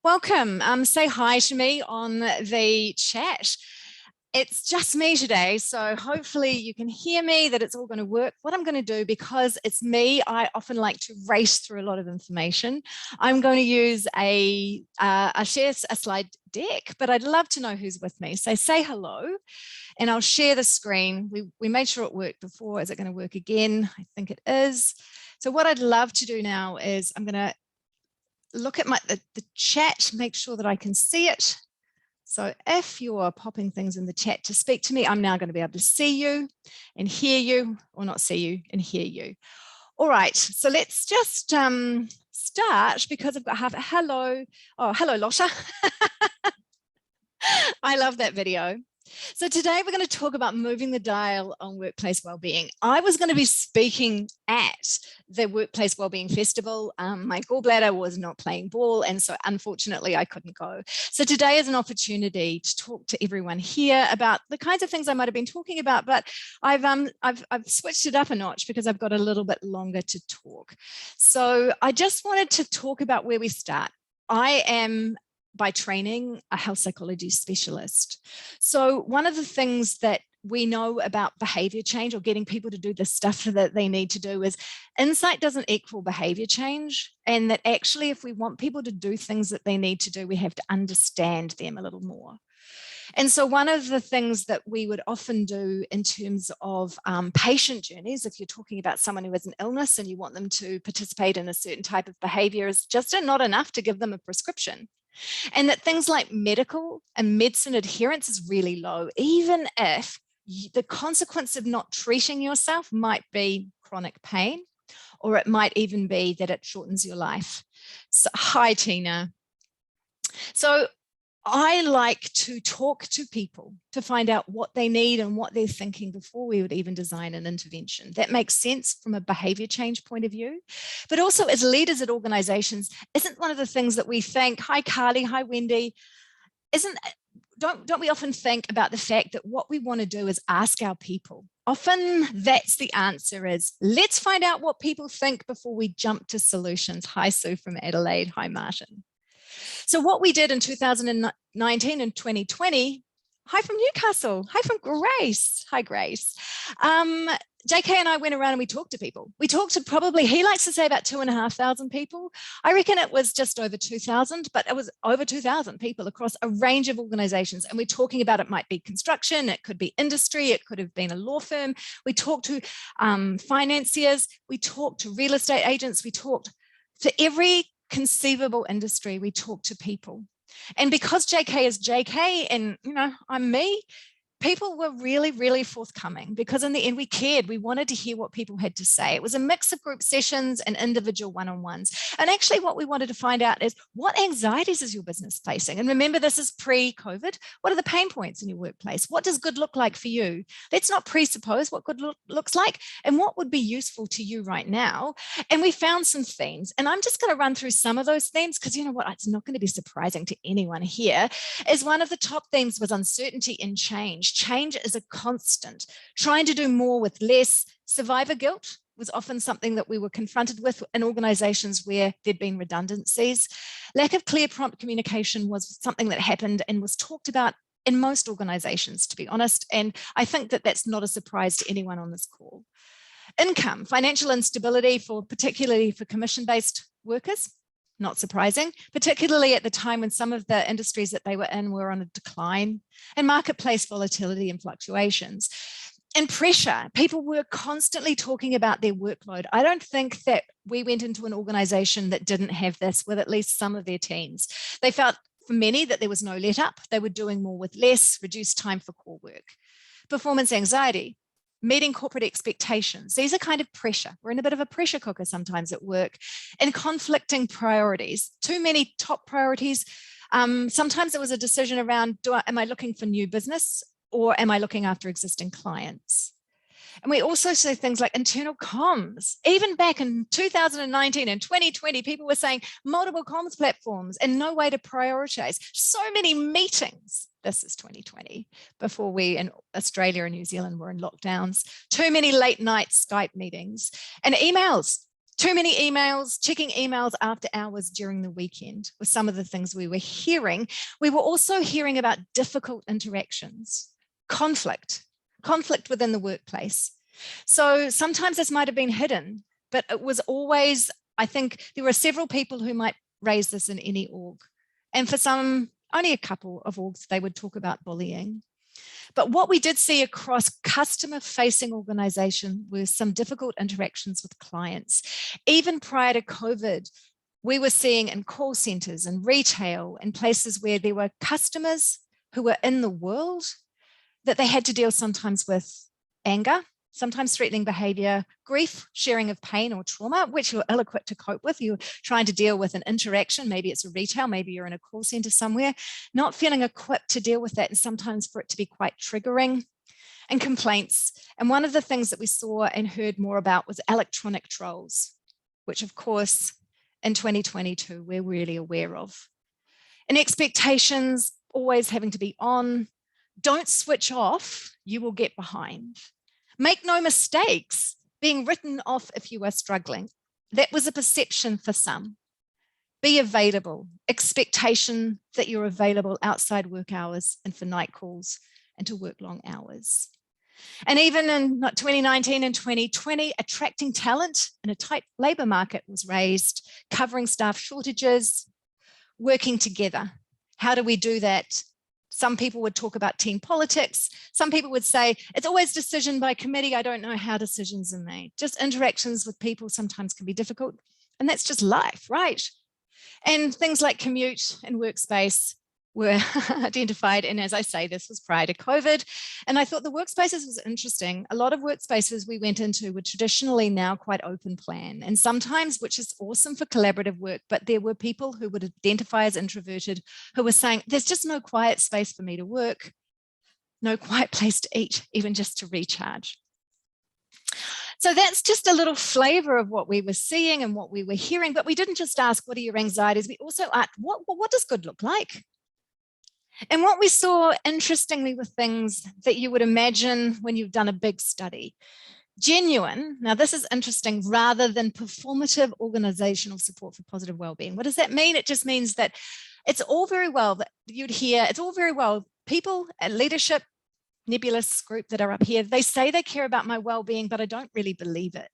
Welcome. Say hi to me on the chat. It's just me today, so hopefully you can hear me, that it's all going to work. What I'm going to do, because it's me, I often like to race through a lot of information. I'm going to use I'll share a slide deck, but I'd love to know who's with me. So say hello, and I'll share the screen. We made sure it worked before. Is it going to work again? I think it is. So what I'd love to do now is I'm going to look at the chat, make sure that I can see it. So if you're popping things in the chat to speak to me, I'm now going to be able to see you and hear you, or not see you and hear you. All right, so let's just start, because I've got hello. Oh, hello, Lotta. I love that video. So today we're going to talk about moving the dial on workplace wellbeing. I was going to be speaking at the Workplace Wellbeing Festival. My gallbladder was not playing ball, and so unfortunately I couldn't go. So today is an opportunity to talk to everyone here about the kinds of things I might have been talking about, but I've switched it up a notch because I've got a little bit longer to talk. So I just wanted to talk about where we start. I am, by training, a health psychology specialist. So one of the things that we know about behavior change, or getting people to do the stuff that they need to do, is insight doesn't equal behavior change. And that actually, if we want people to do things that they need to do, we have to understand them a little more. And so one of the things that we would often do in terms of patient journeys, if you're talking about someone who has an illness and you want them to participate in a certain type of behavior, is just not enough to give them a prescription. And that things like medical and medicine adherence is really low, even if the consequence of not treating yourself might be chronic pain, or it might even be that it shortens your life. So, hi, Tina. So I like to talk to people to find out what they need and what they're thinking before we would even design an intervention. That makes sense from a behavior change point of view. But also as leaders at organizations, isn't one of the things that we think, hi Carly, hi Wendy, don't we often think about the fact that what we want to do is ask our people? Often that's the answer, is let's find out what people think before we jump to solutions. Hi Sue from Adelaide, hi Martin. So what we did in 2019 and 2020, hi from Newcastle, hi from Grace, hi Grace. JK and I went around and we talked to people. We talked to probably, he likes to say about 2,500 people. I reckon it was just over 2,000, but it was over 2,000 people across a range of organizations. And we're talking about, it might be construction, it could be industry, it could have been a law firm. We talked to financiers, we talked to real estate agents, we talked to every conceivable industry. We talk to people. And because JK is JK and I'm me, people were really, really forthcoming, because in the end we cared. We wanted to hear what people had to say. It was a mix of group sessions and individual one-on-ones. And actually what we wanted to find out is, what anxieties is your business facing? And remember, this is pre-COVID. What are the pain points in your workplace? What does good look like for you? Let's not presuppose what good looks like, and what would be useful to you right now. And we found some themes, and I'm just going to run through some of those themes, because you know what, it's not going to be surprising to anyone here. Is one of the top themes was uncertainty and change. Change is a constant. Trying to do more with less. Survivor guilt was often something that we were confronted with in organizations where there'd been redundancies. Lack of clear, prompt communication was something that happened and was talked about in most organizations, to be honest. And I think that that's not a surprise to anyone on this call. Income, financial instability, particularly for commission-based workers. Not surprising, particularly at the time when some of the industries that they were in were on a decline, and marketplace volatility and fluctuations. And pressure, people were constantly talking about their workload. I don't think that we went into an organization that didn't have this with at least some of their teams. They felt, for many, that there was no let up. They were doing more with less, reduced time for core work. Performance anxiety. Meeting corporate expectations. These are kind of pressure. We're in a bit of a pressure cooker sometimes at work. And conflicting priorities. Too many top priorities. Sometimes there was a decision around, am I looking for new business, or am I looking after existing clients? And we also see things like internal comms. Even back in 2019 and 2020, people were saying multiple comms platforms and no way to prioritize. So many meetings. This is 2020, before we in Australia and New Zealand were in lockdowns. Too many late night Skype meetings and emails. Too many emails, checking emails after hours during the weekend were some of the things we were hearing. We were also hearing about difficult interactions, conflict within the workplace. So sometimes this might have been hidden, but it was always, I think there were several people who might raise this in any org. And for some, only a couple of orgs, they would talk about bullying. But what we did see across customer-facing organization were some difficult interactions with clients. Even prior to COVID, we were seeing in call centers and retail and places where there were customers who were in the world that they had to deal sometimes with anger, sometimes threatening behavior, grief, sharing of pain or trauma, which you're ill-equipped to cope with. You're trying to deal with an interaction. Maybe it's a retail, maybe you're in a call center somewhere, not feeling equipped to deal with that, and sometimes for it to be quite triggering. And complaints. And one of the things that we saw and heard more about was electronic trolls, which of course in 2022 we're really aware of. And expectations always having to be on. Don't switch off, you will get behind. Make no mistakes, being written off if you are struggling. That was a perception for some. Be available, expectation that you're available outside work hours and for night calls and to work long hours. And even in 2019 and 2020, attracting talent in a tight labor market was raised, covering staff shortages, working together. How do we do that? Some people would talk about team politics. Some people would say, it's always decision by committee. I don't know how decisions are made. Just interactions with people sometimes can be difficult. And that's just life, right? And things like commute and workspace were identified. And as I say, this was prior to COVID. And I thought the workspaces was interesting. A lot of workspaces we went into were traditionally now quite open plan. And sometimes, which is awesome for collaborative work, but there were people who would identify as introverted who were saying, there's just no quiet space for me to work, no quiet place to eat, even just to recharge. So that's just a little flavor of what we were seeing and what we were hearing. But we didn't just ask, what are your anxieties? We also asked, what does good look like? And what we saw, interestingly, were things that you would imagine when you've done a big study. Genuine, now this is interesting, rather than performative organizational support for positive well-being. What does that mean? It just means that it's all very well that you'd hear, it's all very well, people at leadership, nebulous group that are up here, they say they care about my well-being, but I don't really believe it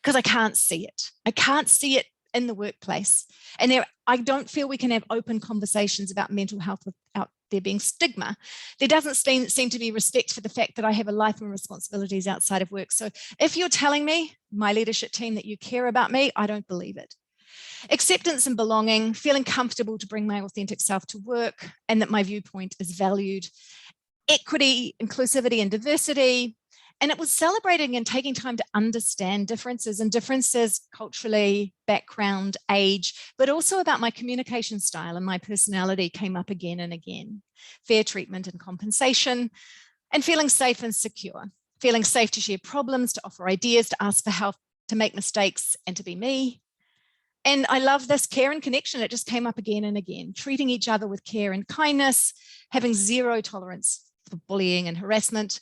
because I can't see it. I can't see it in the workplace. And I don't feel we can have open conversations about mental health without there being stigma. There doesn't seem to be respect for the fact that I have a life and responsibilities outside of work. So if you're telling me, my leadership team, that you care about me, I don't believe it. Acceptance and belonging, feeling comfortable to bring my authentic self to work and that my viewpoint is valued. Equity, inclusivity, and diversity. And it was celebrating and taking time to understand differences culturally, background, age, but also about my communication style and my personality came up again and again. Fair treatment and compensation, and feeling safe and secure. Feeling safe to share problems, to offer ideas, to ask for help, to make mistakes, and to be me. And I love this care and connection. It just came up again and again. Treating each other with care and kindness, having zero tolerance for bullying and harassment,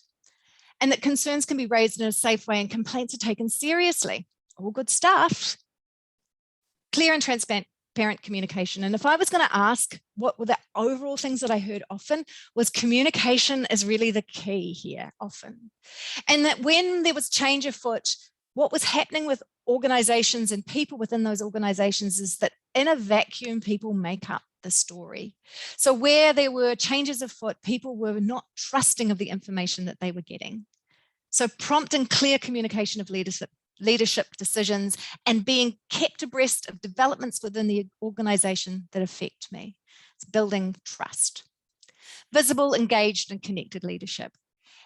and that concerns can be raised in a safe way and complaints are taken seriously. All good stuff. Clear and transparent communication. And if I was going to ask what were the overall things that I heard often, was communication is really the key here often. And that when there was change afoot, what was happening with organizations and people within those organizations is that in a vacuum, people make up the story. So where there were changes afoot, people were not trusting of the information that they were getting. So prompt and clear communication of leadership decisions and being kept abreast of developments within the organization that affect me. It's building trust. Visible, engaged, and connected leadership.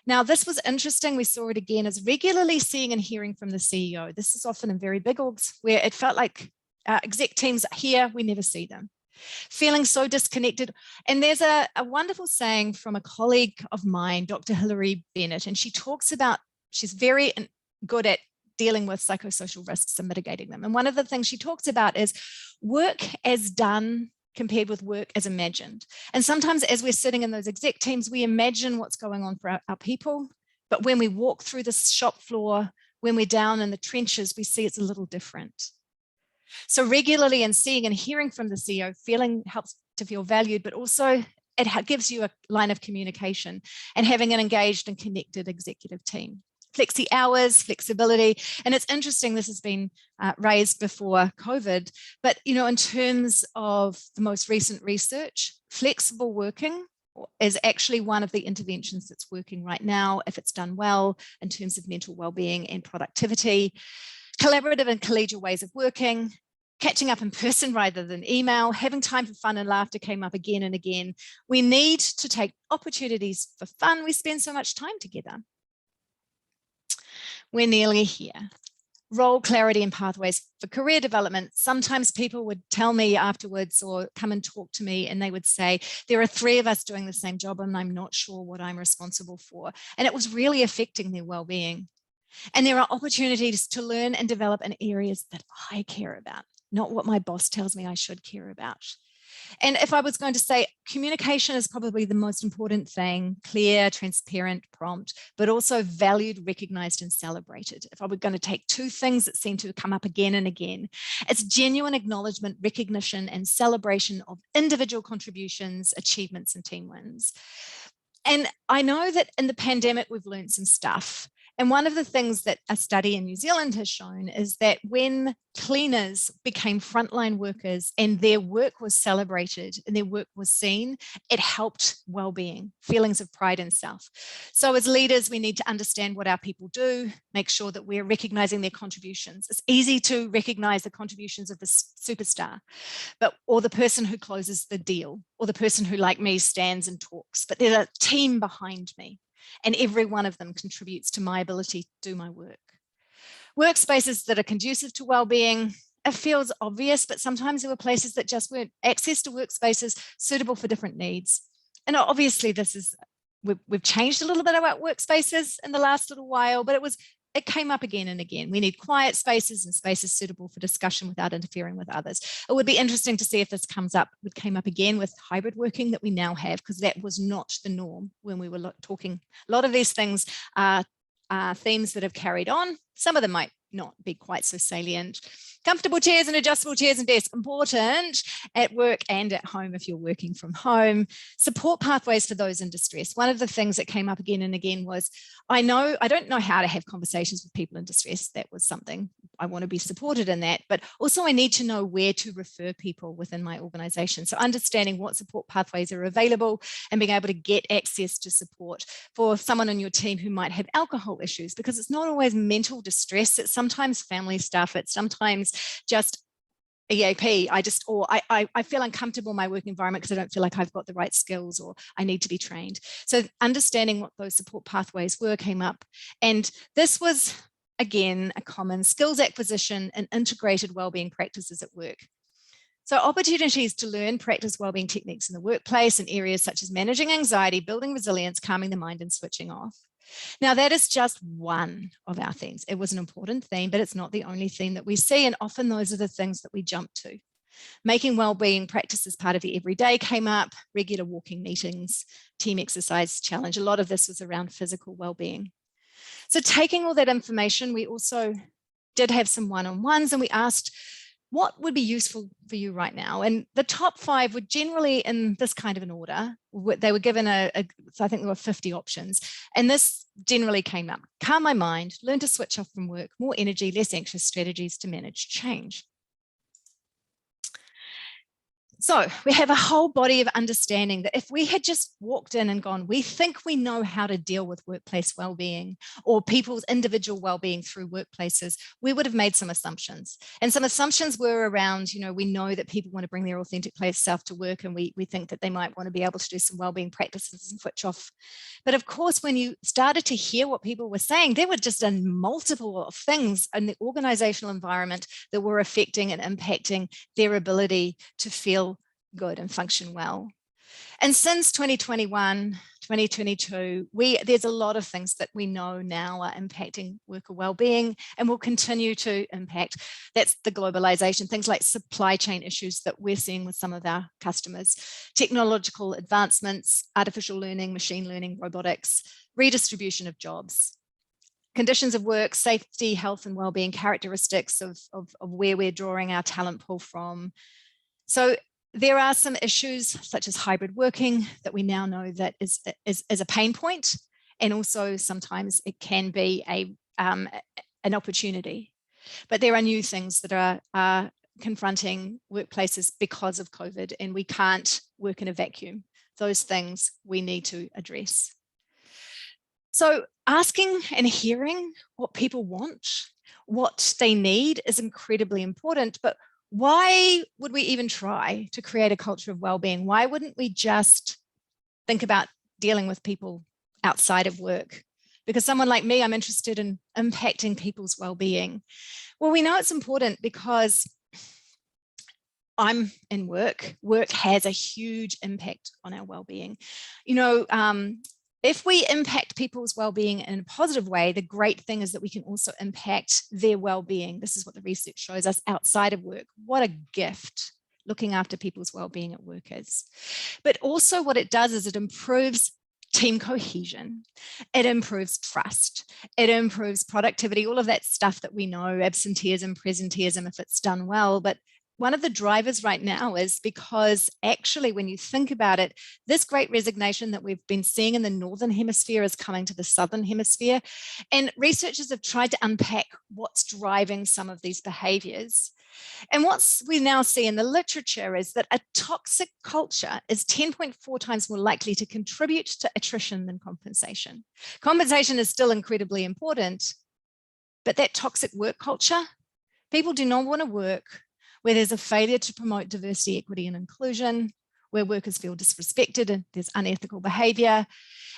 Now, this was interesting. We saw it again as regularly seeing and hearing from the CEO. This is often in very big orgs where it felt like exec teams are here, we never see them. Feeling so disconnected. And there's a wonderful saying from a colleague of mine, Dr. Hilary Bennett, and she talks about, she's very good at dealing with psychosocial risks and mitigating them. And one of the things she talks about is work as done compared with work as imagined. And sometimes as we're sitting in those exec teams, we imagine what's going on for our people. But when we walk through the shop floor, when we're down in the trenches, we see it's a little different. So regularly and seeing and hearing from the CEO, feeling helps to feel valued, but also it gives you a line of communication, and having an engaged and connected executive team. Flexi hours, flexibility. And it's interesting, this has been raised before COVID, but in terms of the most recent research, flexible working is actually one of the interventions that's working right now if it's done well in terms of mental well-being and productivity. Collaborative and collegial ways of working, catching up in person rather than email, having time for fun and laughter came up again and again. We need to take opportunities for fun. We spend so much time together. We're nearly here. Role clarity and pathways for career development. Sometimes people would tell me afterwards or come and talk to me and they would say, there are 3 of us doing the same job and I'm not sure what I'm responsible for. And it was really affecting their well-being. And there are opportunities to learn and develop in areas that I care about, not what my boss tells me I should care about. And if I was going to say, communication is probably the most important thing, clear, transparent, prompt, but also valued, recognized, and celebrated. If I were going to take 2 things that seem to come up again and again, it's genuine acknowledgement, recognition, and celebration of individual contributions, achievements, and team wins. And I know that in the pandemic, we've learned some stuff. And one of the things that a study in New Zealand has shown is that when cleaners became frontline workers and their work was celebrated and their work was seen, it helped well-being, feelings of pride in self. So as leaders, we need to understand what our people do, make sure that we're recognizing their contributions. It's easy to recognize the contributions of the superstar, or the person who closes the deal, or the person who, like me, stands and talks, but there's a team behind me. And every one of them contributes to my ability to do my work. Workspaces that are conducive to well-being, it feels obvious, but sometimes there were places that just weren't access to workspaces suitable for different needs. And obviously we've changed a little bit about workspaces in the last little while, but it came up again and again. We need quiet spaces and spaces suitable for discussion without interfering with others. It would be interesting to see if this came up again with hybrid working that we now have, because that was not the norm when we were talking. A lot of these things are themes that have carried on. Some of them might not be quite so salient. Comfortable chairs and adjustable chairs and desks, important at work and at home if you're working from home. Support pathways for those in distress. One of the things that came up again and again was, I don't know how to have conversations with people in distress. That was something I want to be supported in that, but also I need to know where to refer people within my organization. So understanding what support pathways are available and being able to get access to support for someone on your team who might have alcohol issues, because it's not always mental distress. It's sometimes family stuff. It's sometimes just EAP. I feel uncomfortable in my work environment because I don't feel like I've got the right skills, or I need to be trained. So understanding what those support pathways were came up. And this was, again, a common skills acquisition and integrated wellbeing practices at work. So opportunities to learn, practice wellbeing techniques in the workplace in areas such as managing anxiety, building resilience, calming the mind, and switching off. Now, that is just one of our themes. It was an important theme, but it's not the only theme that we see. And often those are the things that we jump to. Making wellbeing practices part of the everyday came up, regular walking meetings, team exercise challenge. A lot of this was around physical wellbeing. So taking all that information, we also did have some one-on-ones, and we asked, what would be useful for you right now? And the top 5 were generally in this kind of an order. They were given I think there were 50 options. And this generally came up: calm my mind, learn to switch off from work, more energy, less anxious, strategies to manage change. So we have a whole body of understanding that if we had just walked in and gone, we think we know how to deal with workplace well-being or people's individual well-being through workplaces, we would have made some assumptions. And some assumptions were around, we know that people want to bring their authentic self to work, and we think that they might want to be able to do some well-being practices and switch off. But of course, when you started to hear what people were saying, there were just a multiple of things in the organizational environment that were affecting and impacting their ability to feel good and function well. And since 2021, 2022, there's a lot of things that we know now are impacting worker well-being and will continue to impact. That's the globalization, things like supply chain issues that we're seeing with some of our customers, technological advancements, artificial learning, machine learning, robotics, redistribution of jobs. conditions of work, safety, health and well-being, characteristics of where we're drawing our talent pool from. So there are some issues such as hybrid working that we now know that is a pain point, and also sometimes it can be an opportunity. But there are new things that are confronting workplaces because of COVID, and we can't work in a vacuum. Those things we need to address. So asking and hearing what people want, what they need is incredibly important, but why would we even try to create a culture of well-being? Why wouldn't we just think about dealing with people outside of work? Because someone like me, I'm interested in impacting people's well-being. Well, we know it's important because I'm in work. Work has a huge impact on our well-being. You know, if we impact people's well-being in a positive way, the great thing is that we can also impact their well-being. This is what the research shows us outside of work. What a gift looking after people's well-being at work is. But also what it does is it improves team cohesion, it improves trust, it improves productivity, all of that stuff that we know, absenteeism, presenteeism, if it's done well. But one of the drivers right now is because actually when you think about it, this great resignation that we've been seeing in the Northern Hemisphere is coming to the Southern Hemisphere. And researchers have tried to unpack what's driving some of these behaviors. And what we now see in the literature is that a toxic culture is 10.4 times more likely to contribute to attrition than compensation. Compensation is still incredibly important, but that toxic work culture, people do not want to work where there's a failure to promote diversity, equity, and inclusion, where workers feel disrespected and there's unethical behavior.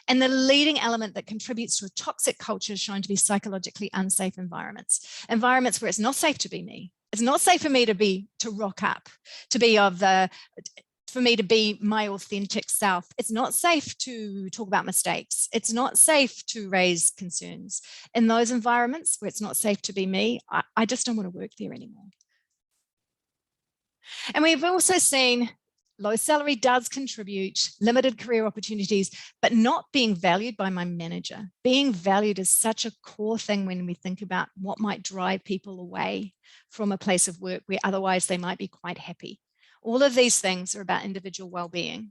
And the leading element that contributes to a toxic culture is shown to be psychologically unsafe environments. Environments where it's not safe to be me. It's not safe for me to rock up, for me to be my authentic self. It's not safe to talk about mistakes. It's not safe to raise concerns. In those environments where it's not safe to be me, I just don't want to work there anymore. And we've also seen low salary does contribute, limited career opportunities, but not being valued by my manager. Being valued is such a core thing when we think about what might drive people away from a place of work where otherwise they might be quite happy. All of these things are about individual well-being.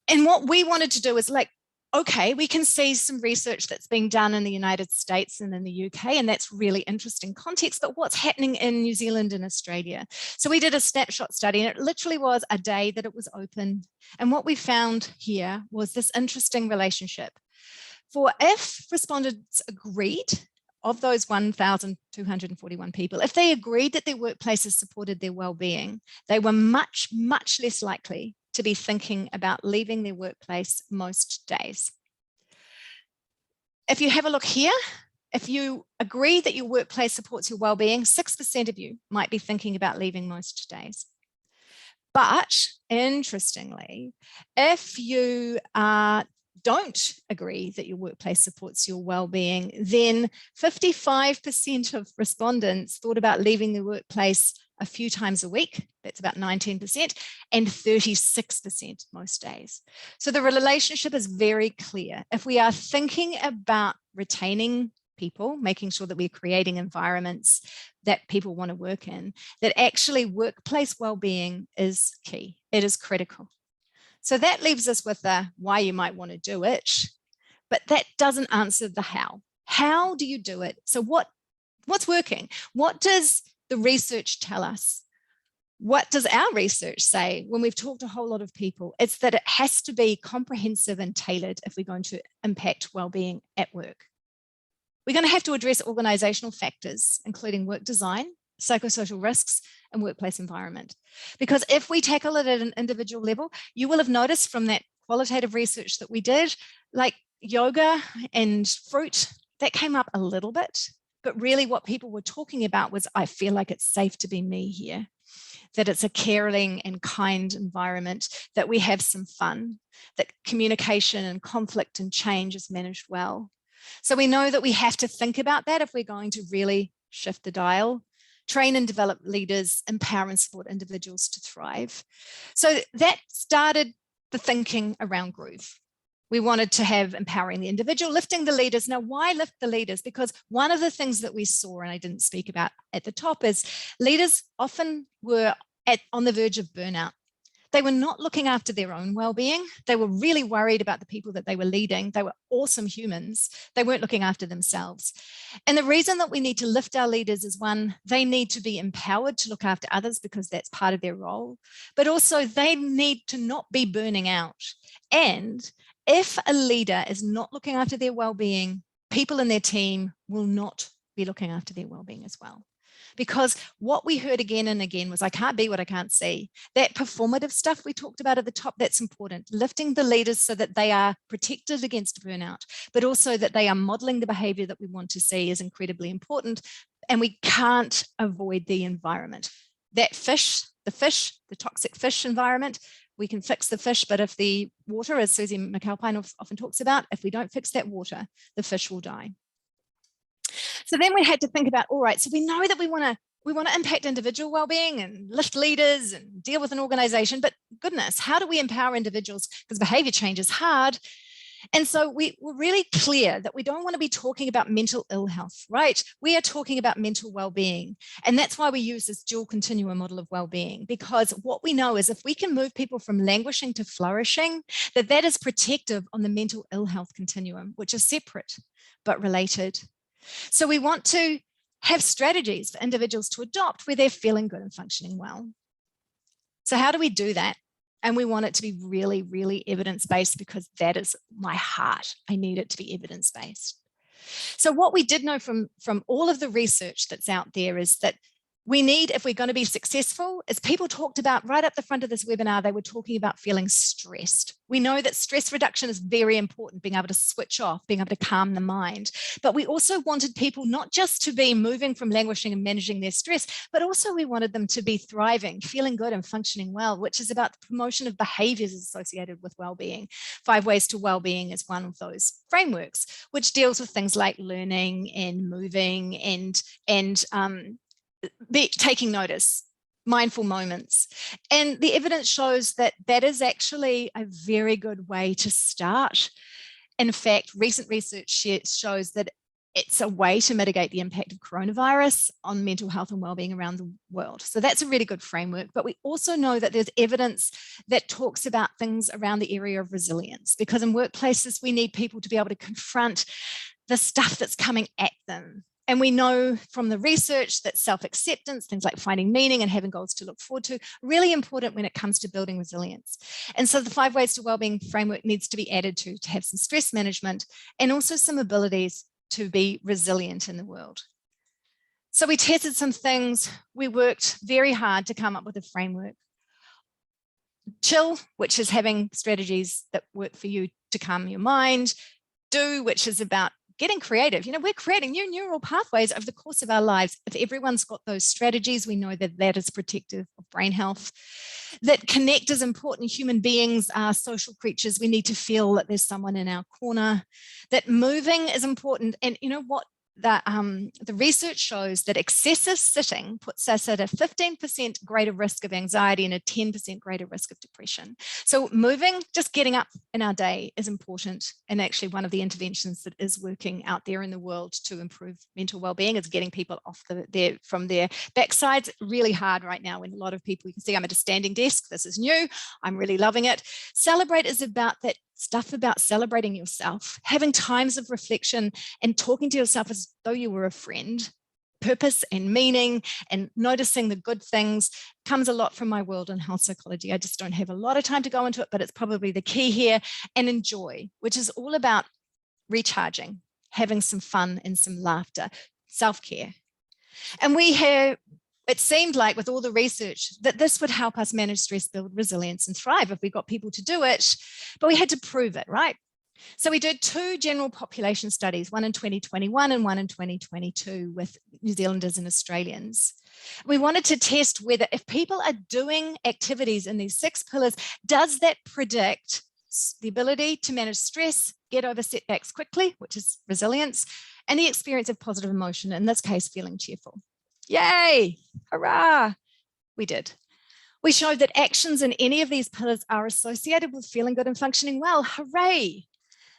And what we wanted to do is okay, we can see some research that's being done in the United States and in the UK, and that's really interesting context, but what's happening in New Zealand and Australia? So we did a snapshot study, and it literally was a day that it was open. And what we found here was this interesting relationship. For if respondents agreed, of those 1,241 people, if they agreed that their workplaces supported their well-being, they were much, much less likely to be thinking about leaving their workplace most days. If you have a look here, if you agree that your workplace supports your well-being, 6% of you might be thinking about leaving most days. But interestingly, if you don't agree that your workplace supports your well-being, then 55% of respondents thought about leaving the workplace a few times a week. That's about 19%, and 36% most days. So the relationship is very clear. If we are thinking about retaining people, making sure that we're creating environments that people want to work in, that actually workplace well-being is key. It is critical. So that leaves us with the why you might want to do it, but that doesn't answer the how. How do you do it? So what's working? What does the research tell us? What does our research say when we've talked to a whole lot of people? It's that it has to be comprehensive and tailored if we're going to impact well-being at work. We're going to have to address organizational factors, including work design, psychosocial risks, and workplace environment. Because if we tackle it at an individual level, you will have noticed from that qualitative research that we did, like yoga and fruit, that came up a little bit. But really what people were talking about was, I feel like it's safe to be me here, that it's a caring and kind environment, that we have some fun, that communication and conflict and change is managed well. So we know that we have to think about that if we're going to really shift the dial, train and develop leaders, empower and support individuals to thrive. So that started the thinking around Groov. We wanted to have empowering the individual, lifting the leaders. Now, why lift the leaders? Because one of the things that we saw, and I didn't speak about at the top, is leaders often were on the verge of burnout. They were not looking after their own well-being. They were really worried about the people that they were leading. They were awesome humans. They weren't looking after themselves. And the reason that we need to lift our leaders is, one, they need to be empowered to look after others because that's part of their role, but also they need to not be burning out. And if a leader is not looking after their well-being, people in their team will not be looking after their well-being as well. Because what we heard again and again was, I can't be what I can't see. That performative stuff we talked about at the top, that's important. Lifting the leaders so that they are protected against burnout, but also that they are modeling the behavior that we want to see is incredibly important. And we can't avoid the environment. That fish, the toxic fish environment, we can fix the fish, but if the water, as Susie McAlpine often talks about, if we don't fix that water, the fish will die. So then we had to think about, all right, so we know that we want to impact individual well-being and lift leaders and deal with an organization, but goodness, how do we empower individuals? Because behavior change is hard. And so we were really clear that we don't want to be talking about mental ill health, right? We are talking about mental well-being. And that's why we use this dual continuum model of well-being, because what we know is if we can move people from languishing to flourishing, that is protective on the mental ill health continuum, which is separate but related. So we want to have strategies for individuals to adopt where they're feeling good and functioning well. So how do we do that? And we want it to be really, really evidence-based, because that is my heart. I need it to be evidence-based. So what we did know from all of the research that's out there is that we need, if we're going to be successful, as people talked about right up the front of this webinar, they were talking about feeling stressed. We know that stress reduction is very important, being able to switch off, being able to calm the mind. But we also wanted people not just to be moving from languishing and managing their stress, but also we wanted them to be thriving, feeling good and functioning well, which is about the promotion of behaviors associated with well-being. 5 Ways to Wellbeing is one of those frameworks, which deals with things like learning and moving and taking notice, mindful moments. And the evidence shows that that is actually a very good way to start. In fact, recent research shows that it's a way to mitigate the impact of coronavirus on mental health and wellbeing around the world. So that's a really good framework. But we also know that there's evidence that talks about things around the area of resilience, because in workplaces, we need people to be able to confront the stuff that's coming at them. And we know from the research that self-acceptance, things like finding meaning and having goals to look forward to, really important when it comes to building resilience. And so the 5 Ways to Wellbeing framework needs to be added to have some stress management and also some abilities to be resilient in the world. So we tested some things. We worked very hard to come up with a framework. Chill, which is having strategies that work for you to calm your mind. Do, which is about getting creative. You know, we're creating new neural pathways over the course of our lives. If everyone's got those strategies, we know that that is protective of brain health. That connect is important. Human beings are social creatures. We need to feel that there's someone in our corner. That moving is important. And you know what? The research shows that excessive sitting puts us at a 15% greater risk of anxiety and a 10% greater risk of depression. So moving, just getting up in our day is important. And actually one of the interventions that is working out there in the world to improve mental well-being is getting people off from their backsides. Really hard right now when a lot of people, you can see I'm at a standing desk. This is new. I'm really loving it. Celebrate is about that stuff about celebrating yourself, having times of reflection and talking to yourself as though you were a friend. Purpose and meaning and noticing the good things comes a lot from my world in health psychology. I just don't have a lot of time to go into it, but it's probably the key here. And enjoy, which is all about recharging, having some fun and some laughter, self-care. And it seemed like with all the research that this would help us manage stress, build resilience and thrive if we got people to do it, but we had to prove it, right? So we did 2 general population studies, one in 2021 and one in 2022 with New Zealanders and Australians. We wanted to test whether if people are doing activities in these 6 pillars, does that predict the ability to manage stress, get over setbacks quickly, which is resilience, and the experience of positive emotion, in this case, feeling cheerful. Yay, hurrah, we did. We showed that actions in any of these pillars are associated with feeling good and functioning well, hooray.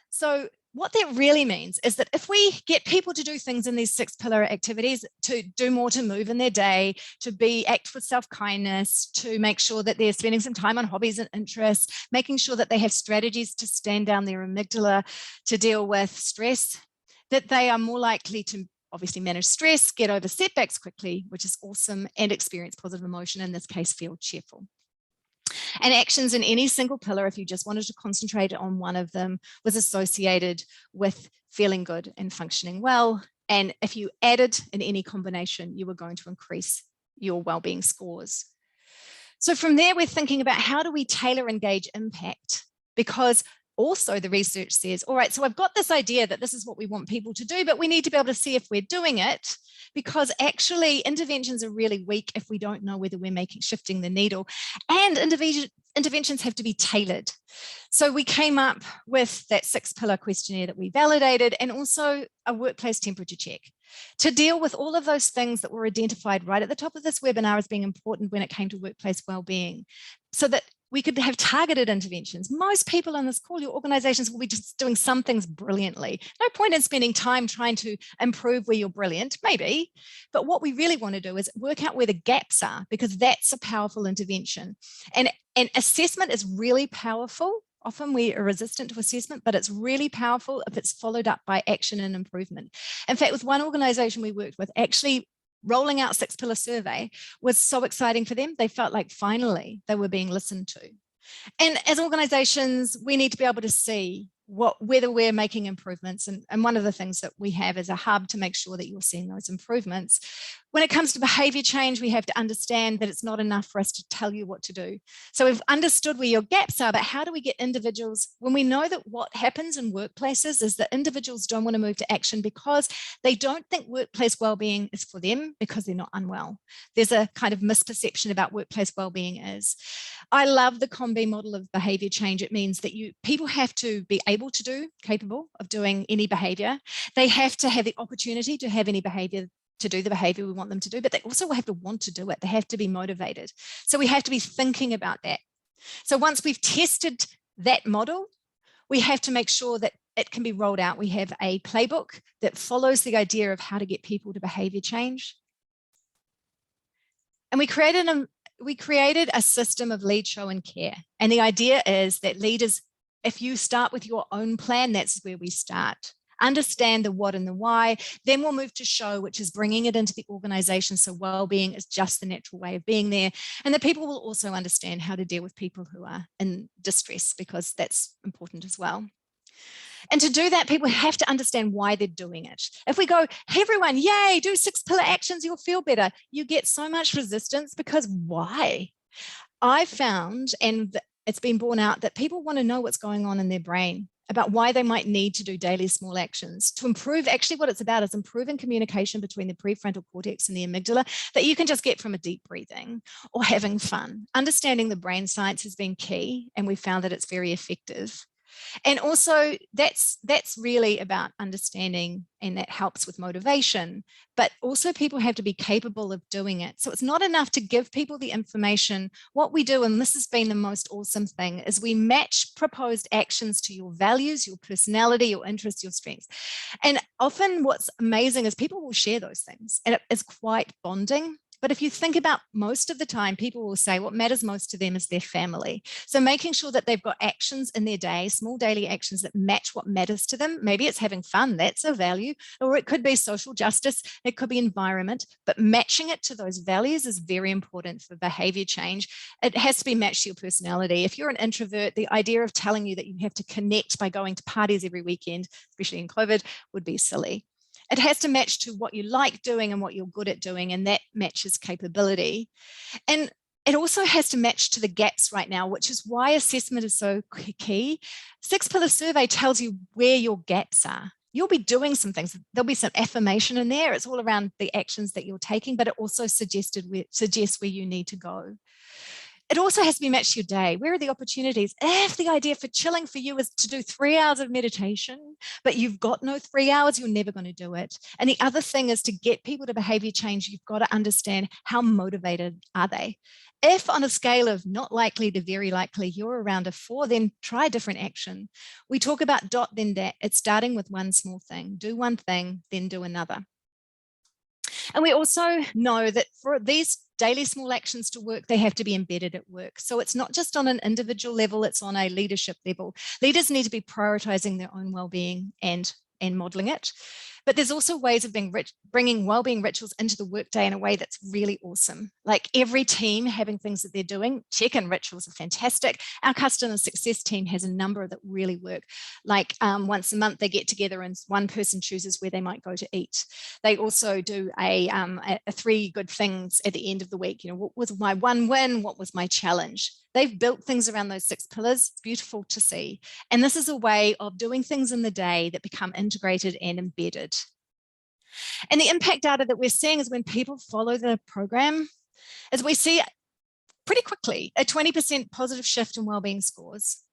So what that really means is that if we get people to do things in these 6 pillar activities, to do more, to move in their day, to act with self-kindness, to make sure that they're spending some time on hobbies and interests, making sure that they have strategies to stand down their amygdala to deal with stress, that they are more likely to obviously manage stress, get over setbacks quickly, which is awesome, and experience positive emotion, in this case, feel cheerful. And actions in any single pillar, if you just wanted to concentrate on one of them, was associated with feeling good and functioning well. And if you added in any combination, you were going to increase your well-being scores. So from there, we're thinking about how do we tailor engage impact? Because also the research says, all right, so I've got this idea that this is what we want people to do, but we need to be able to see if we're doing it, because actually interventions are really weak if we don't know whether we're shifting the needle, and interventions have to be tailored. So we came up with that 6 pillar questionnaire that we validated, and also a workplace temperature check to deal with all of those things that were identified right at the top of this webinar as being important when it came to workplace well-being, so that we could have targeted interventions. Most people on this call, your organizations will be just doing some things brilliantly. No point in spending time trying to improve where you're brilliant, maybe, but what we really want to do is work out where the gaps are, because that's a powerful intervention. And assessment is really powerful. Often we are resistant to assessment, but it's really powerful if it's followed up by action and improvement. In fact, with one organization we worked with, actually rolling out 6 pillar survey was so exciting for them. They felt like finally they were being listened to. And as organizations, we need to be able to see whether we're making improvements. And one of the things that we have is a hub to make sure that you're seeing those improvements. When it comes to behavior change, we have to understand that it's not enough for us to tell you what to do. So we've understood where your gaps are, but how do we get individuals, when we know that what happens in workplaces is that individuals don't want to move to action because they don't think workplace well-being is for them because they're not unwell. There's a kind of misperception about workplace well-being is. I love the COM-B model of behavior change. It means that people have to be capable of doing any behavior. They have to have the opportunity to have any behavior, to do the behavior we want them to do, but they also have to want to do it. They have to be motivated. So we have to be thinking about that. So once we've tested that model, we have to make sure that it can be rolled out. We have a playbook that follows the idea of how to get people to behavior change. And we created a system of lead, show, and care. And the idea is that leaders, if you start with your own plan, that's where we start. Understand the what and the why, then we'll move to show, which is bringing it into the organization. So well-being is just the natural way of being there. And the people will also understand how to deal with people who are in distress, because that's important as well. And to do that, people have to understand why they're doing it. If we go, hey, everyone, yay, do 6 pillar actions, you'll feel better, you get so much resistance, because why? I found, and it's been borne out, that people want to know what's going on in their brain about why they might need to do daily small actions to improve. Actually, what it's about is improving communication between the prefrontal cortex and the amygdala that you can just get from a deep breathing or having fun. Understanding the brain science has been key, and we found that it's very effective. And also that's really about understanding, and that helps with motivation, but also people have to be capable of doing it. So it's not enough to give people the information. What we do, and this has been the most awesome thing, is we match proposed actions to your values, your personality, your interests, your strengths. And often what's amazing is people will share those things, and it is quite bonding. But if you think about, most of the time, people will say what matters most to them is their family. So making sure that they've got actions in their day, small daily actions that match what matters to them. Maybe it's having fun, that's a value, or it could be social justice, it could be environment, but matching it to those values is very important for behavior change. It has to be matched to your personality. If you're an introvert, the idea of telling you that you have to connect by going to parties every weekend, especially in COVID, would be silly. It has to match to what you like doing and what you're good at doing, and that matches capability. And it also has to match to the gaps right now, which is why assessment is so key. 6 pillar survey tells you where your gaps are. You'll be doing some things. There'll be some affirmation in there. It's all around the actions that you're taking, but it also suggests where you need to go. It also has to be matched to your day. Where are the opportunities? If the idea for chilling for you is to do 3 hours of meditation, but you've got no 3 hours, you're never going to do it. And the other thing is to get people to behavior change, you've got to understand how motivated are they. If on a scale of not likely to very likely, you're around a 4, then try a different action. We talk about dot, then dat. It's starting with one small thing. Do one thing, then do another. And we also know that for these daily small actions to work, they have to be embedded at work. So it's not just on an individual level, it's on a leadership level. Leaders need to be prioritizing their own well-being and modeling it. But there's also ways of bringing well-being rituals into the workday in a way that's really awesome. Like every team having things that they're doing. Check-in rituals are fantastic. Our customer success team has a number that really work. Like once a month they get together and one person chooses where they might go to eat. They also do a 3 good things at the end of the week. You know, what was my one win? What was my challenge? They've built things around those 6 pillars. It's beautiful to see. And this is a way of doing things in the day that become integrated and embedded. And the impact data that we're seeing is when people follow the program, is we see pretty quickly a 20% positive shift in wellbeing scores.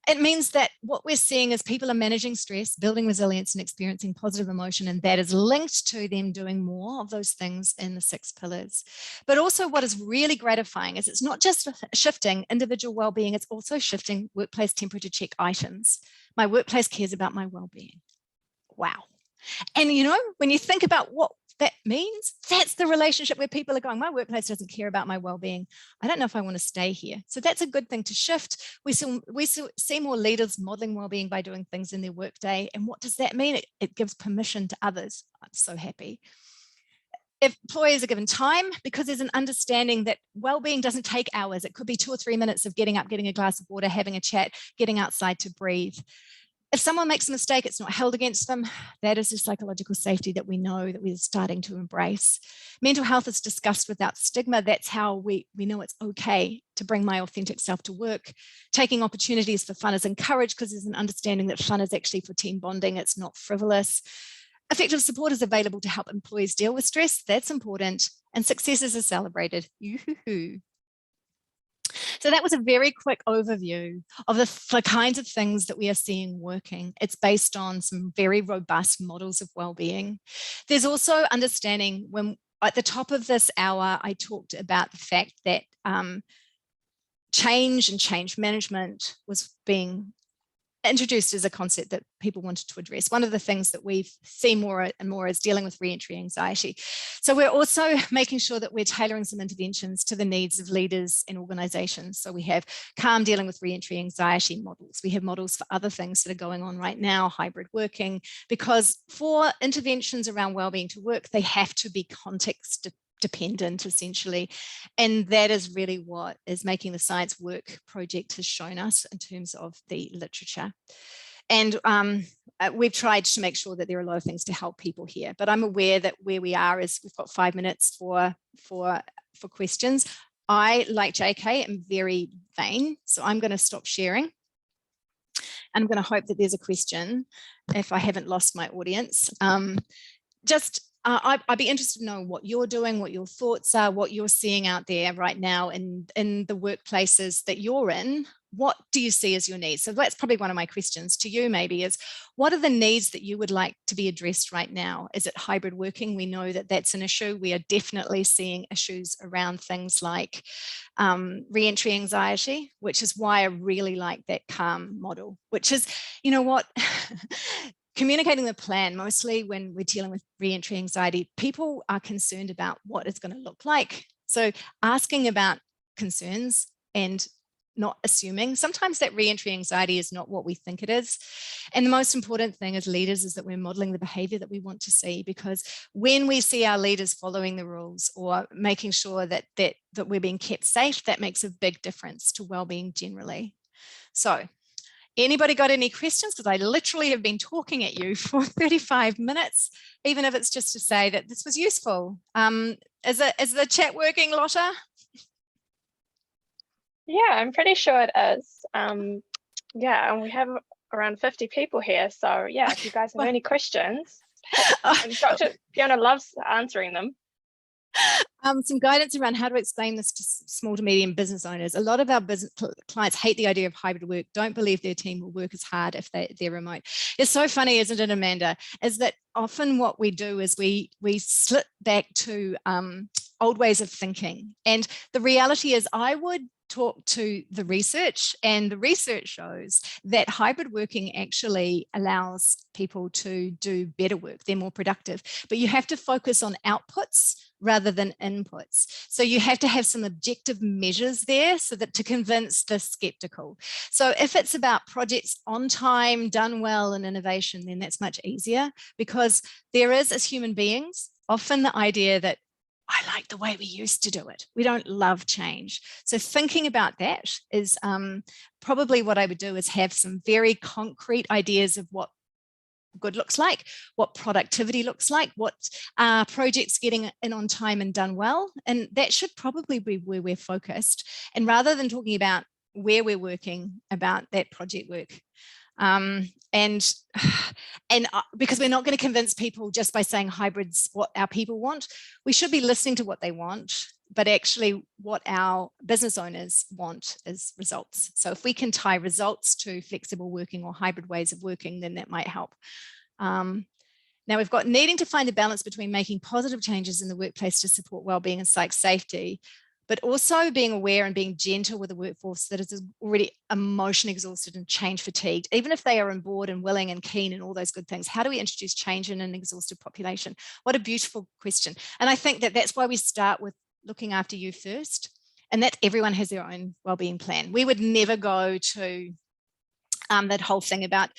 It means that what we're seeing is people are managing stress, building resilience and experiencing positive emotion, and that is linked to them doing more of those things in the 6 pillars. But also what is really gratifying is it's not just shifting individual well-being, it's also shifting workplace temperature check items. My workplace cares about my well-being. Wow. And you know, when you think about what that means, that's the relationship where people are going, my workplace doesn't care about my well-being. I don't know if I want to stay here. So that's a good thing to shift. We see more leaders modeling well-being by doing things in their workday. And what does that mean? It gives permission to others. I'm so happy. If employees are given time, because there's an understanding that well-being doesn't take hours. It could be 2 or 3 minutes of getting up, getting a glass of water, having a chat, getting outside to breathe. If someone makes a mistake, it's not held against them. That is the psychological safety that we know that we're starting to embrace. Mental health is discussed without stigma. That's how we know it's okay to bring my authentic self to work. Taking opportunities for fun is encouraged because there's an understanding that fun is actually for team bonding. It's not frivolous. Effective support is available to help employees deal with stress. That's important. And successes are celebrated. Yoo-hoo-hoo. So that was a very quick overview of the kinds of things that we are seeing working. It's based on some very robust models of well-being. There's also understanding when at the top of this hour, I talked about the fact that change and change management was being introduced as a concept that people wanted to address. One of the things that we've seen more and more is dealing with re-entry anxiety. So we're also making sure that we're tailoring some interventions to the needs of leaders and organizations. So we have calm dealing with re-entry anxiety models. We have models for other things that are going on right now, hybrid working, because for interventions around wellbeing to work, they have to be context dependent essentially. And that is really what is making the Science Work project has shown us in terms of the literature. And we've tried to make sure that there are a lot of things to help people here, but I'm aware that where we are is we've got 5 minutes for questions. I, like JK, am very vain, so I'm going to stop sharing. I'm going to hope that there's a question if I haven't lost my audience. I'd be interested to know what you're doing, what your thoughts are, what you're seeing out there right now in the workplaces that you're in. What do you see as your needs? So that's probably one of my questions to you maybe is, what are the needs that you would like to be addressed right now? Is it hybrid working? We know that that's an issue. We are definitely seeing issues around things like re-entry anxiety, which is why I really like that calm model, which is, you know what, communicating the plan. Mostly when we're dealing with re-entry anxiety, people are concerned about what it's going to look like. So asking about concerns and not assuming. Sometimes that re-entry anxiety is not what we think it is. And the most important thing as leaders is that we're modeling the behavior that we want to see, because when we see our leaders following the rules or making sure that we're being kept safe, that makes a big difference to well-being generally. So anybody got any questions? Because I literally have been talking at you for 35 minutes, even if it's just to say that this was useful. Is the chat working, Lotta? Yeah, I'm pretty sure it is. Yeah, and we have around 50 people here. So yeah, if you guys have any questions, Dr. Fiona loves answering them. Some guidance around how to explain this to small to medium business owners. A lot of our business clients hate the idea of hybrid work, don't believe their team will work as hard if they're remote. It's so funny, isn't it, Amanda, is that often what we do is we slip back to old ways of thinking. And the reality is I would talk to the research, and the research shows that hybrid working actually allows people to do better work. They're more productive, but you have to focus on outputs rather than inputs. So you have to have some objective measures there so that to convince the skeptical. So if it's about projects on time, done well, and innovation, then that's much easier, because there is, as human beings, often the idea that I like the way we used to do it. We don't love change. So thinking about that is probably what I would do, is have some very concrete ideas of what good looks like, what productivity looks like, what projects getting in on time and done well. And that should probably be where we're focused. And rather than talking about where we're working, about that project work. And because we're not going to convince people just by saying hybrids what our people want, we should be listening to what they want, but actually what our business owners want is results. So if we can tie results to flexible working or hybrid ways of working, then that might help. Now we've got needing to find a balance between making positive changes in the workplace to support wellbeing and psych safety, but also being aware and being gentle with a workforce that is already emotion exhausted and change fatigued. Even if they are on board and willing and keen and all those good things, how do we introduce change in an exhausted population? What a beautiful question. And I think that that's why we start with looking after you first, and that everyone has their own wellbeing plan. We would never go to that whole thing about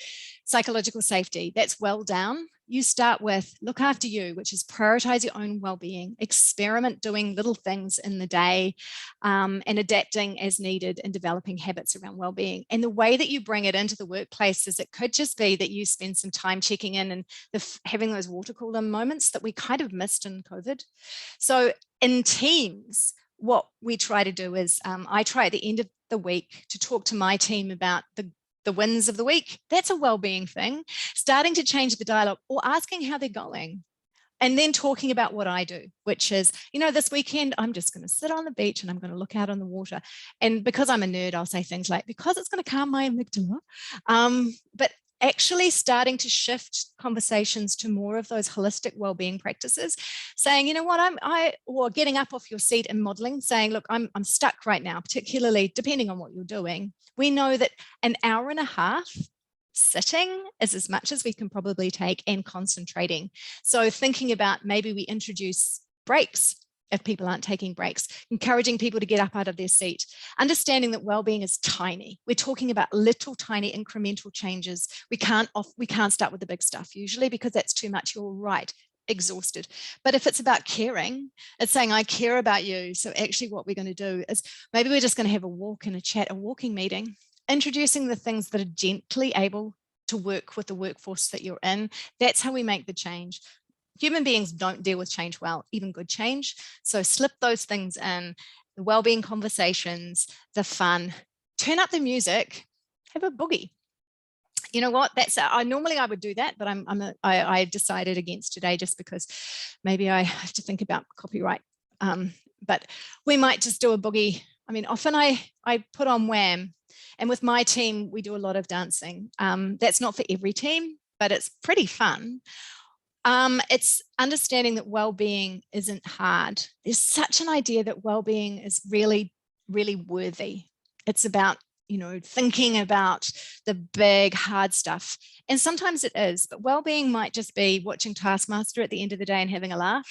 psychological safety. That's well down. You start with look after you, which is prioritize your own well-being, experiment doing little things in the day, and adapting as needed and developing habits around well-being. And the way that you bring it into the workplace is it could just be that you spend some time checking in and having those water cooler moments that we kind of missed in COVID. So in teams, what we try to do is I try at the end of the week to talk to my team about the wins of the week. That's a well-being thing. Starting to change the dialogue or asking how they're going. And then talking about what I do, which is, you know, this weekend, I'm just going to sit on the beach and I'm going to look out on the water. And because I'm a nerd, I'll say things like, because it's going to calm my amygdala. But actually starting to shift conversations to more of those holistic well-being practices, saying, you know what, or getting up off your seat and modeling, saying, look, I'm stuck right now, particularly depending on what you're doing. We know that an hour and a half sitting is as much as we can probably take, and concentrating. So thinking about maybe we introduce breaks if people aren't taking breaks, encouraging people to get up out of their seat, understanding that well-being is tiny. We're talking about little tiny incremental changes. We can't start with the big stuff usually, because that's too much. You're right, exhausted. But if it's about caring, it's saying, I care about you. So actually what we're going to do is maybe we're just going to have a walk and a chat, a walking meeting, introducing the things that are gently able to work with the workforce that you're in. That's how we make the change. Human beings don't deal with change well, even good change. So slip those things in, the well-being conversations, the fun, turn up the music, have a boogie. You know what? That's normally I would do that, but I decided against today just because maybe I have to think about copyright. But we might just do a boogie. I mean, often I put on Wham, and with my team we do a lot of dancing. That's not for every team, but it's pretty fun. It's understanding that well-being isn't hard. There's such an idea that well-being is really, really worthy. It's about, you know, thinking about the big, hard stuff. And sometimes it is, but well-being might just be watching Taskmaster at the end of the day and having a laugh.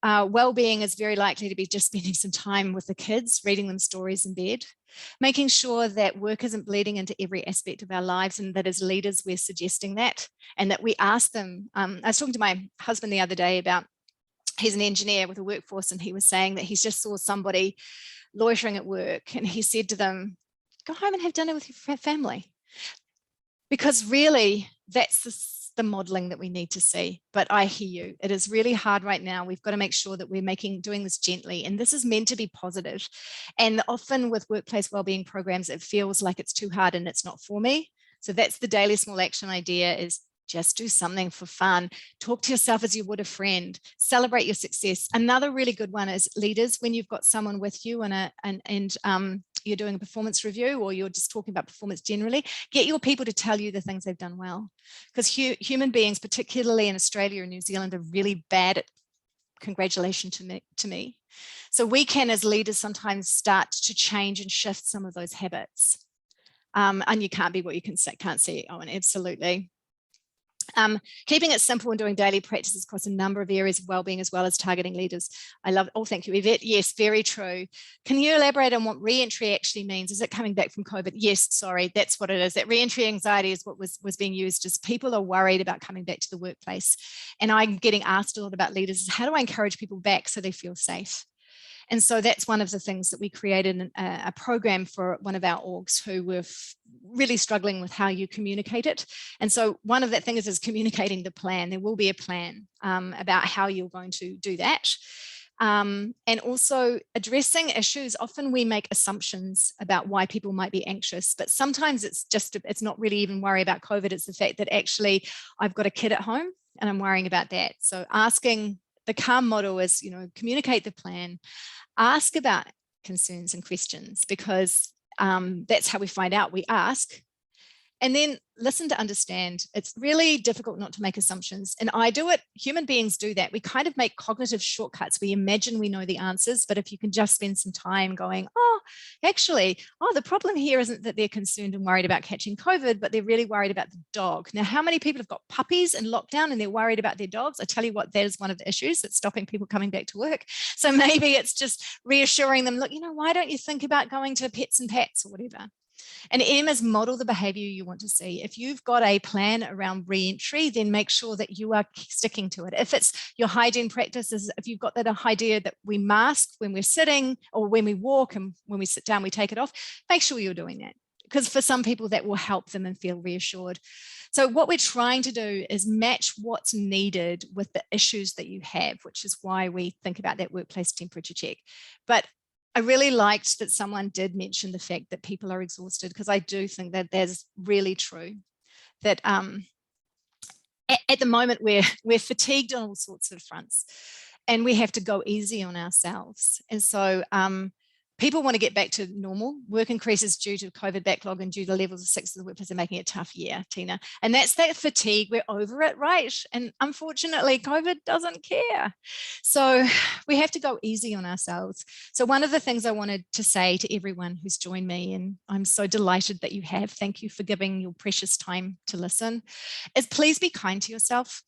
Well-being is very likely to be just spending some time with the kids, reading them stories in bed, making sure that work isn't bleeding into every aspect of our lives, and that as leaders we're suggesting that, and that we ask them. I was talking to my husband the other day about, he's an engineer with a workforce, and he was saying that he's just saw somebody loitering at work, and he said to them, go home and have dinner with your family, because really that's the modeling that we need to see. But I hear you, it is really hard right now. We've got to make sure that we're doing this gently, and this is meant to be positive. And often with workplace wellbeing programs, it feels like it's too hard and it's not for me. So that's the daily small action idea, is Just do something for fun. Talk to yourself as you would a friend. Celebrate your success. Another really good one is leaders, when you've got someone with you and you're doing a performance review, or you're just talking about performance generally, get your people to tell you the things they've done well. Because human beings, particularly in Australia and New Zealand, are really bad at congratulation to me. So we can, as leaders, sometimes start to change and shift some of those habits. And you can't be what you can't see. Oh, and absolutely. Keeping it simple and doing daily practices across a number of areas of wellbeing, as well as targeting leaders. I love, oh, thank you, Yvette. Yes, very true. Can you elaborate on what re-entry actually means? Is it coming back from COVID? Yes, sorry, that's what it is. That re-entry anxiety is what was being used as people are worried about coming back to the workplace. And I'm getting asked a lot about leaders, how do I encourage people back so they feel safe? And so that's one of the things that we created a program for one of our orgs who were really struggling with how you communicate it. And so one of that things is communicating the plan. There will be a plan about how you're going to do that. And also addressing issues. Often we make assumptions about why people might be anxious, but sometimes it's not really even worry about COVID. It's the fact that actually I've got a kid at home and I'm worrying about that. So asking, the CALM model is, communicate the plan, ask about concerns and questions, because that's how we find out. We ask and then listen to understand. It's really difficult not to make assumptions. And I do it. Human beings do that. We kind of make cognitive shortcuts. We imagine we know the answers, but if you can just spend some time going, the problem here isn't that they're concerned and worried about catching COVID, but they're really worried about the dog. Now, how many people have got puppies in lockdown and they're worried about their dogs? I tell you what, that is one of the issues that's stopping people coming back to work. So maybe it's just reassuring them, look, why don't you think about going to Pets and Pats or whatever? And M is model the behavior you want to see. If you've got a plan around re-entry, then make sure that you are sticking to it. If it's your hygiene practices, if you've got that idea that we mask when we're sitting or when we walk, and when we sit down, we take it off, make sure you're doing that. Because for some people that will help them and feel reassured. So what we're trying to do is match what's needed with the issues that you have, which is why we think about that workplace temperature check. But I really liked that someone did mention the fact that people are exhausted, because I do think that that's really true. That at the moment we're fatigued on all sorts of fronts, and we have to go easy on ourselves. And so people want to get back to normal. Work increases due to COVID backlog and due to levels of 6 of the workplace are making it tough. Yeah, Tina. And that's that fatigue. We're over it, right? And unfortunately, COVID doesn't care. So we have to go easy on ourselves. So one of the things I wanted to say to everyone who's joined me, and I'm so delighted that you have, thank you for giving your precious time to listen, is please be kind to yourself.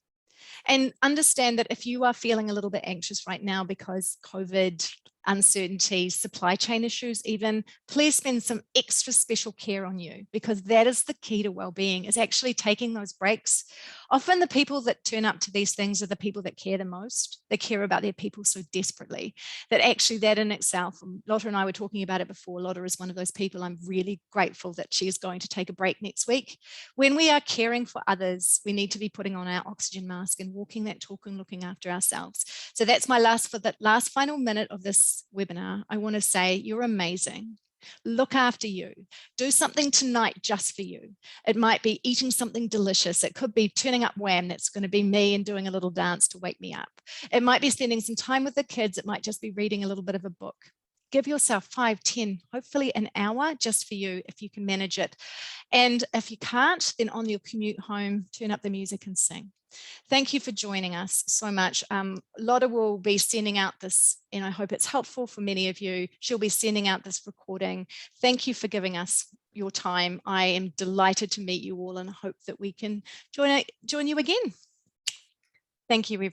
And understand that if you are feeling a little bit anxious right now because COVID, uncertainty, supply chain issues even, please spend some extra special care on you, because that is the key to well-being, is actually taking those breaks. Often the people that turn up to these things are the people that care the most. They care about their people so desperately that actually that in itself, Lotta and I were talking about it before, Lotta is one of those people. I'm really grateful that she is going to take a break next week. When we are caring for others, we need to be putting on our oxygen mask and walking that talk and looking after ourselves. So that's my last final minute of this webinar. I want to say you're amazing. Look after you. Do something tonight just for you. It might be eating something delicious. It could be turning up Wham. That's going to be me and doing a little dance to wake me up. It might be spending some time with the kids. It might just be reading a little bit of a book. Give yourself 5, 10, hopefully an hour just for you if you can manage it. And if you can't, then on your commute home, turn up the music and sing. Thank you for joining us so much. Lotta will be sending out this, and I hope it's helpful for many of you. She'll be sending out this recording. Thank you for giving us your time. I am delighted to meet you all and hope that we can join you again. Thank you, everyone.